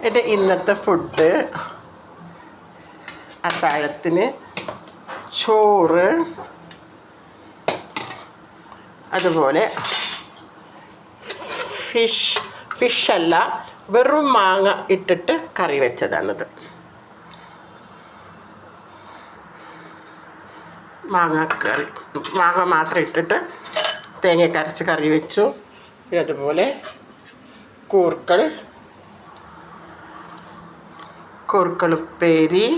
എൻ്റെ ഇന്നത്തെ ഫുഡ് അത്താഴത്തിന് ചോറ്, അതുപോലെ ഫിഷല്ല, വെറും മാങ്ങ ഇട്ടിട്ട് കറി വെച്ചതാണിത്. മാങ്ങ മാത്രം ഇട്ടിട്ട് തേങ്ങ അരച്ച് കറി വെച്ചു. പിന്നെ അതുപോലെ കൂർക്കളുപ്പേരി,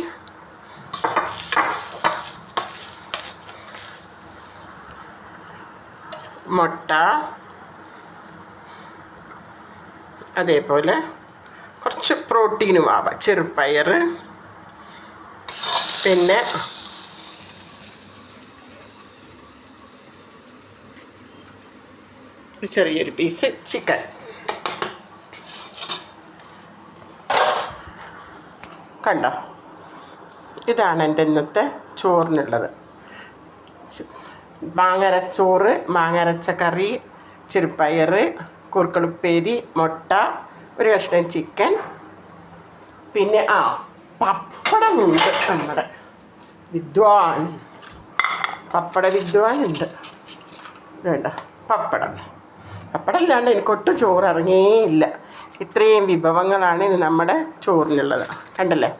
മുട്ട, അതേപോലെ കുറച്ച് പ്രോട്ടീനും ആവാം, ചെറുപയർ, പിന്നെ ചെറിയൊരു പീസ് ചിക്കൻ. കണ്ടോ, ഇതാണ് എൻ്റെ ഇന്നത്തെ ചോറിനുള്ളത്. മാങ്ങരച്ചോറ്, മാങ്ങരച്ച കറി, ചെറുപയർ, കൂർക്കളുപ്പേരി, മുട്ട, ഒരു കഷ്ണം ചിക്കൻ, പിന്നെ പപ്പടമുണ്ട്. നമ്മുടെ പപ്പട വിദ്വാൻ ഉണ്ട്. വേണ്ട പപ്പടം ഇല്ലാണ്ട് എനിക്കൊട്ടും ചോറ് ഇറങ്ങിയേ ഇല്ല. ഇത്രയും വിഭവങ്ങളാണ് ഇത് നമ്മുടെ ചോറിനുള്ളത്. കണ്ടല്ലേ?